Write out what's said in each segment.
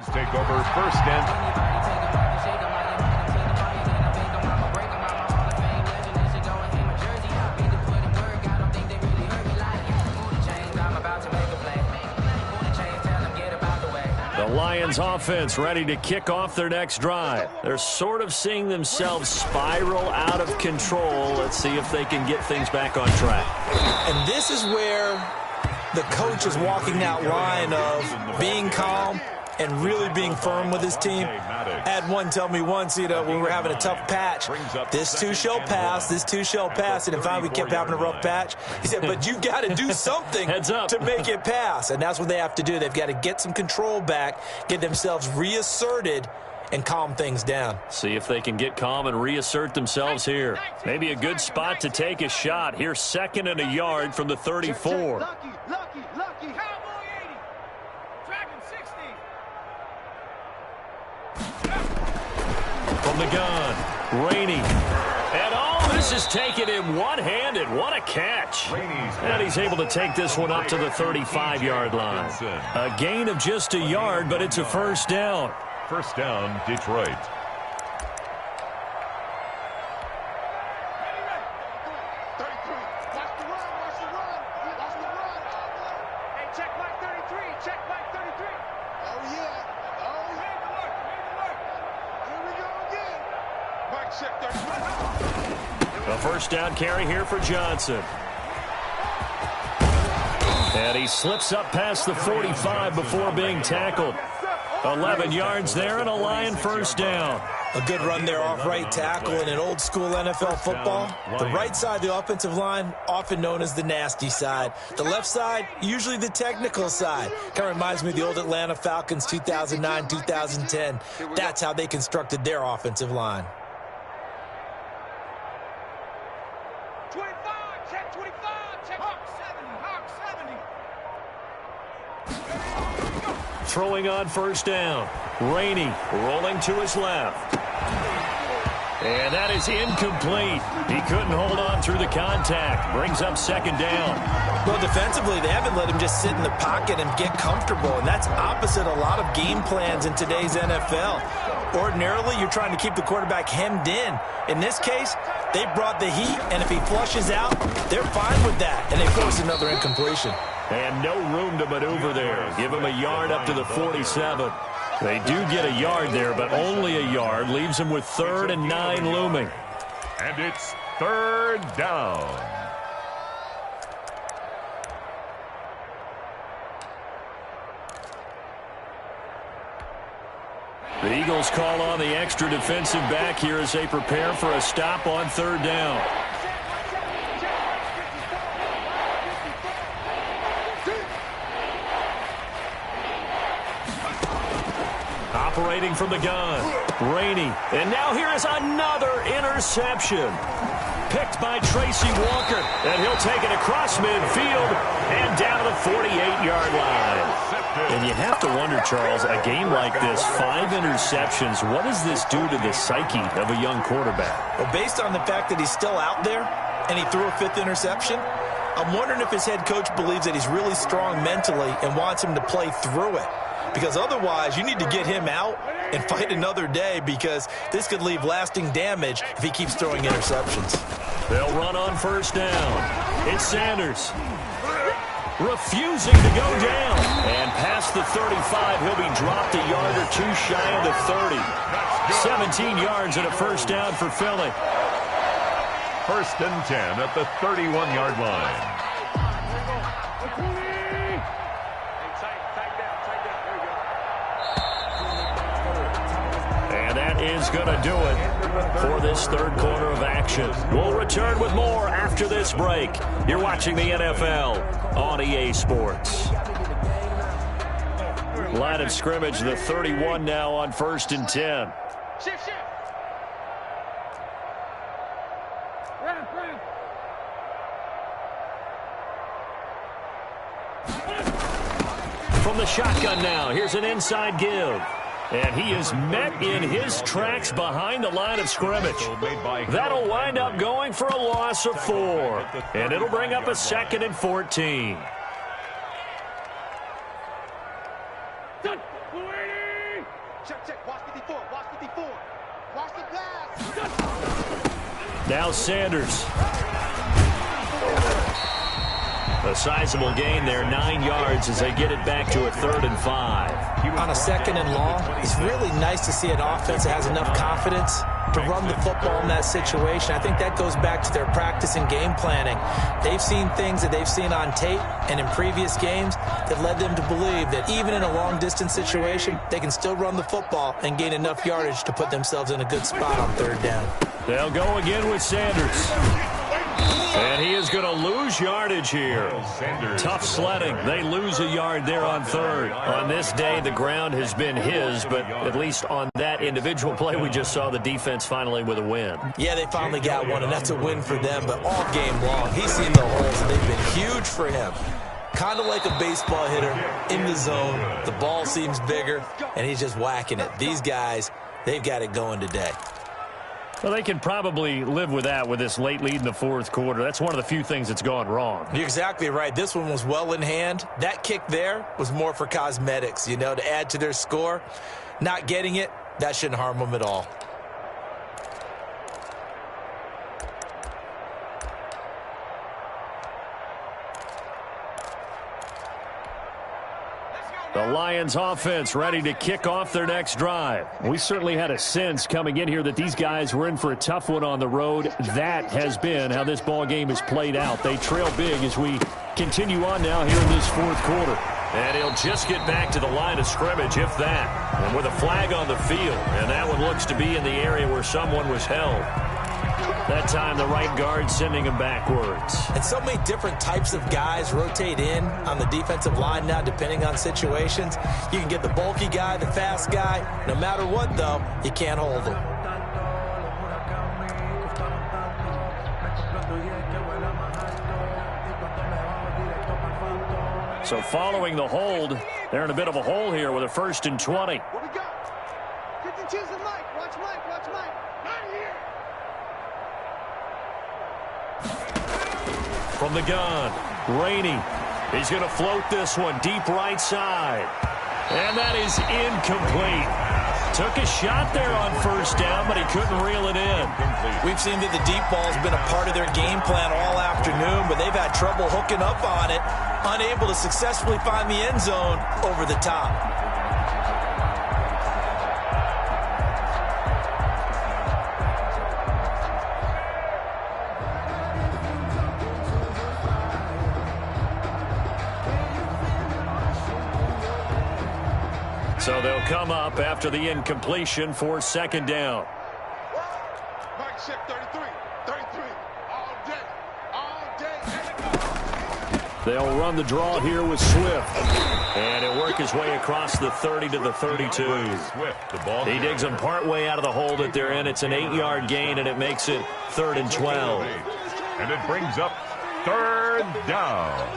Take over first and... The Lions offense ready to kick off their next drive. They're sort of seeing themselves spiral out of control. Let's see if they can get things back on track. And this is where the coach is walking that line of being calm and really being firm with his team. I had one tell me once, when we were having a tough patch, this too shall pass, this too shall pass, and finally we kept having a rough patch. He said, but you got to do something to make it pass, and that's what they have to do. They've got to get some control back, get themselves reasserted, and calm things down. See if they can get calm and reassert themselves here. Maybe a good spot to take a shot. Here's 2nd and a yard from the 34. Lucky. Cowboy 80. Dragon 60. From the gun, Rainey. And all this is taken in one-handed. What a catch. And he's able to take this one up to the 35-yard line. A gain of just a yard, but it's a first down. First down, Detroit. A first down carry here for Johnson. And he slips up past the 45 before being tackled. 11 yards there and a Lion first down. A good run there off right tackle in an old school NFL football. The right side of the offensive line, often known as the nasty side. The left side, usually the technical side. Kind of reminds me of the old Atlanta Falcons 2009, 2010. That's how they constructed their offensive line. 25, check 25, check Hawk 70. Throwing on first down. Rainey rolling to his left. And that is incomplete. He couldn't hold on through the contact. Brings up second down. Well, defensively, they haven't let him just sit in the pocket and get comfortable, and that's opposite a lot of game plans in today's NFL. Ordinarily, you're trying to keep the quarterback hemmed in. In this case, they brought the heat, and if he flushes out, they're fine with that, and they force another incompletion. And no room to maneuver there. Give him a yard up to the 47. They do get a yard there, but only a yard. Leaves him with 3rd and 9 looming. And it's 3rd down. The Eagles call on the extra defensive back here as they prepare for a stop on 3rd down. Operating from the gun, Rainey. And now here is another interception. Picked by Tracy Walker. And he'll take it across midfield and down to the 48-yard line. And you have to wonder, Charles, a game like this, 5 interceptions, what does this do to the psyche of a young quarterback? Well, based on the fact that he's still out there and he threw a 5th interception, I'm wondering if his head coach believes that he's really strong mentally and wants him to play through it. Because otherwise, you need to get him out and fight another day, because this could leave lasting damage if he keeps throwing interceptions. They'll run on first down. It's Sanders. Refusing to go down. And past the 35, he'll be dropped a yard or two shy of the 30. 17 yards and a first down for Philly. 1st and 10 at the 31-yard line. And that is going to do it for this 3rd quarter of action. We'll return with more after this break. You're watching the NFL on EA Sports. Line of scrimmage, the 31 now on 1st and 10. Shift. From the shotgun now, here's an inside give. And he is met in his tracks behind the line of scrimmage. That'll wind up going for a loss of 4. And it'll bring up a 2nd and 14. Check, check. Watch 54. Watch 54. Watch the pass. Now Sanders. A sizable gain there, 9 yards as they get it back to a 3rd and 5. On a 2nd and long, it's really nice to see an offense that has enough confidence to run the football in that situation. I think that goes back to their practice and game planning. They've seen things that they've seen on tape and in previous games that led them to believe that even in a long-distance situation, they can still run the football and gain enough yardage to put themselves in a good spot on 3rd down. They'll go again with Sanders. And he is going to lose yardage here. Tough sledding. They lose a yard there on 3rd. On this day, the ground has been his, but at least on that individual play, we just saw the defense finally with a win. Yeah, they finally got one, and that's a win for them, but all game long, he's seen the holes, and they've been huge for him. Kind of like a baseball hitter in the zone. The ball seems bigger, and he's just whacking it. These guys, they've got it going today. Well, they can probably live with that with this late lead in the 4th quarter. That's one of the few things that's gone wrong. You're exactly right. This one was well in hand. That kick there was more for cosmetics, you know, to add to their score. Not getting it, that shouldn't harm them at all. The Lions offense ready to kick off their next drive. We certainly had a sense coming in here that these guys were in for a tough one on the road. That has been how this ball game has played out. They trail big as we continue on now here in this 4th quarter. And he'll just get back to the line of scrimmage, if that. And with a flag on the field, and that one looks to be in the area where someone was held. That time, the right guard sending him backwards. And so many different types of guys rotate in on the defensive line now, depending on situations. You can get the bulky guy, the fast guy. No matter what, though, you can't hold him. So following the hold, they're in a bit of a hole here with a 1st and 20. What we got? 52's and Mike. Watch Mike. Watch Mike. Not here. From the gun, Rainey. He's going to float this one deep right side. And that is incomplete. Took a shot there on 1st down, but he couldn't reel it in. We've seen that the deep ball's been a part of their game plan all afternoon, but they've had trouble hooking up on it, unable to successfully find the end zone over the top. So they'll come up after the incompletion for 2nd down. Mike, check 33. 33. All day. All day. They'll run the draw here with Swift. And he'll work his way across the 30 to the 32. He digs him partway out of the hole that they're in. It's an 8-yard gain, and it makes it 3rd and 12. And it brings up 3rd down.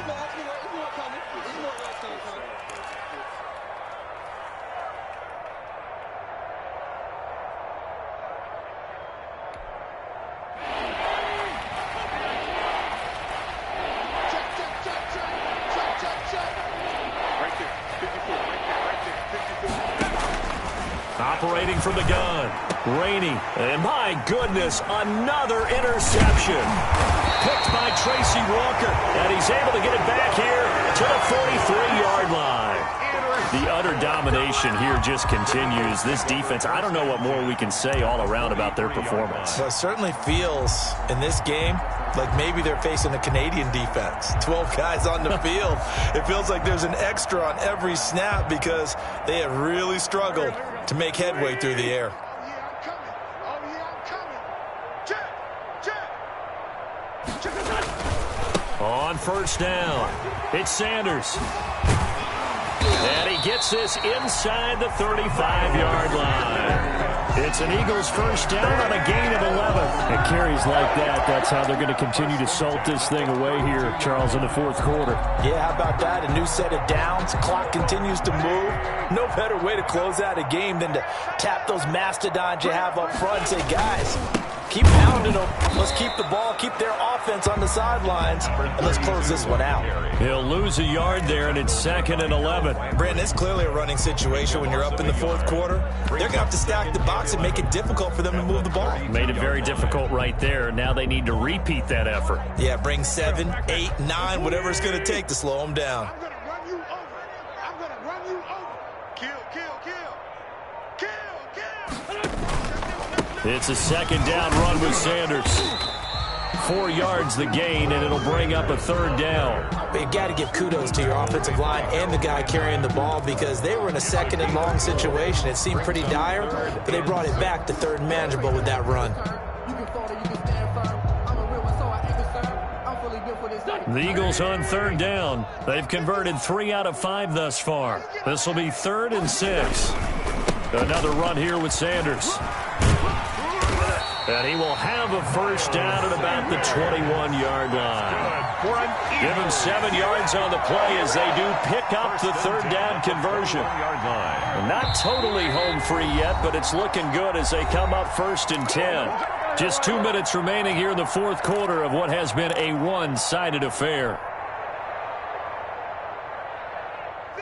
Operating from the gun, Rainey. And my goodness, another interception. Picked by Tracy Walker. And he's able to get it back here to the 43-yard line. The utter domination here just continues. This defense, I don't know what more we can say all around about their performance. Well, it certainly feels in this game like maybe they're facing a Canadian defense. 12 guys on the field. It feels like there's an extra on every snap because they have really struggled to make headway through the air. Oh, yeah, I'm coming. Oh, yeah, I'm coming. Check. Check. Check. On 1st down, it's Sanders. And he gets this inside the 35-yard line. It's an Eagles 1st down on a gain of 11. And carries like that, that's how they're going to continue to salt this thing away here, Charles, in the 4th quarter. Yeah, how about that? A new set of downs. Clock continues to move. No better way to close out a game than to tap those mastodons you have up front and say, guys, Keep pounding them. Let's keep the ball, keep their offense on the sidelines, and let's close this one out. He'll lose a yard there, and it's 2nd and 11. Brandon, it's clearly a running situation when you're up in the 4th quarter. They're going to have to stack the box and make it difficult for them to move the ball. Made it very difficult right there. Now they need to repeat that effort. Yeah, bring 7, 8, 9, whatever it's going to take to slow them down. I'm going to run you over. I'm going to run you over. Kill, kill, kill. Kill, kill. It's a 2nd down run with Sanders. 4 yards the gain, and it'll bring up a 3rd down. But you've got to give kudos to your offensive line and the guy carrying the ball because they were in a 2nd and long situation. It seemed pretty dire, but they brought it back to 3rd and manageable with that run. The Eagles on 3rd down. They've converted 3 out of 5 thus far. This will be 3rd and 6. Another run here with Sanders. And he will have a 1st down at about the 21-yard line. Give him 7 yards on the play as they do pick up the 3rd down conversion. Not totally home free yet, but it's looking good as they come up 1st and 10. Just 2 minutes remaining here in the 4th quarter of what has been a one-sided affair.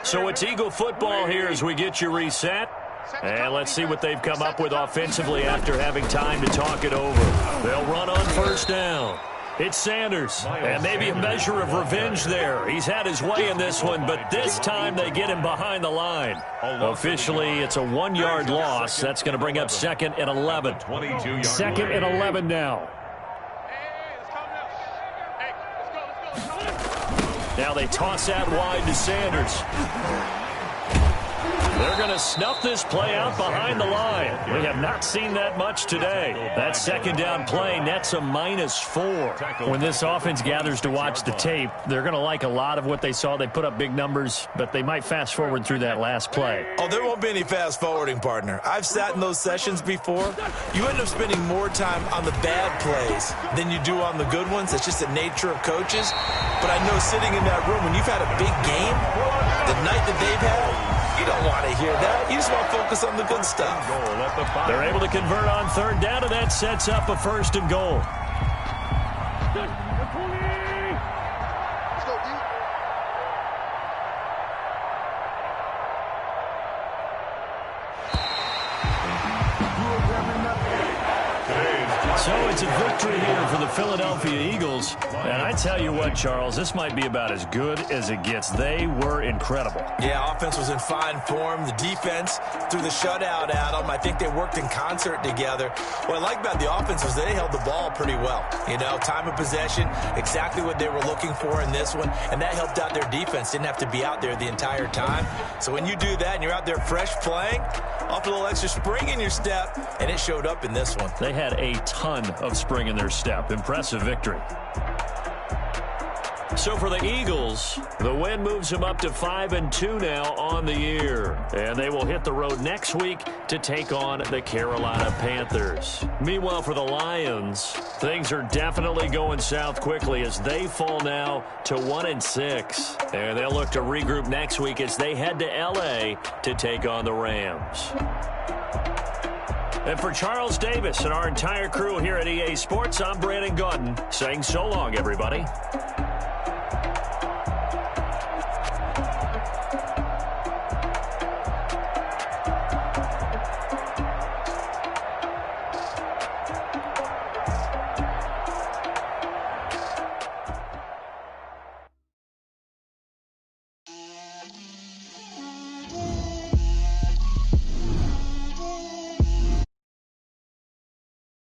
So it's Eagle football here as we get you reset. And let's see what they've come up with offensively after having time to talk it over. They'll run on 1st down. It's Sanders, and maybe a measure of revenge there. He's had his way in this one, but this time they get him behind the line. Officially, it's a 1-yard loss. That's going to bring up 2nd and 11. 2nd and 11 now. Now they toss that wide to Sanders. They're going to snuff this play out behind the line. We have not seen that much today. That 2nd down play nets a -4. When this offense gathers to watch the tape, they're going to like a lot of what they saw. They put up big numbers, but they might fast forward through that last play. Oh, there won't be any fast forwarding, partner. I've sat in those sessions before. You end up spending more time on the bad plays than you do on the good ones. It's just the nature of coaches. But I know sitting in that room, when you've had a big game, the night that they've had, you don't want to hear that. You just want to focus on the good stuff. They're able to convert on 3rd down, and that sets up a 1st and goal. Let's go, D. So it's a victory here for the Philadelphia Eagles. And I tell you what, Charles, this might be about as good as it gets. They were incredible. Yeah, offense was in fine form. The defense threw the shutout at them. I think they worked in concert together. What I like about the offense was they held the ball pretty well. You know, time of possession, exactly what they were looking for in this one. And that helped out their defense. Didn't have to be out there the entire time. So when you do that and you're out there fresh playing, off a little extra spring in your step, and it showed up in this one. They had a ton of spring in their step. Impressive victory. So for the Eagles, the win moves them up to 5-2 now on the year. And they will hit the road next week to take on the Carolina Panthers. Meanwhile, for the Lions, things are definitely going south quickly as they fall now to 1-6. And they'll look to regroup next week as they head to L.A. to take on the Rams. And for Charles Davis and our entire crew here at EA Sports, I'm Brandon Gaudin saying so long, everybody.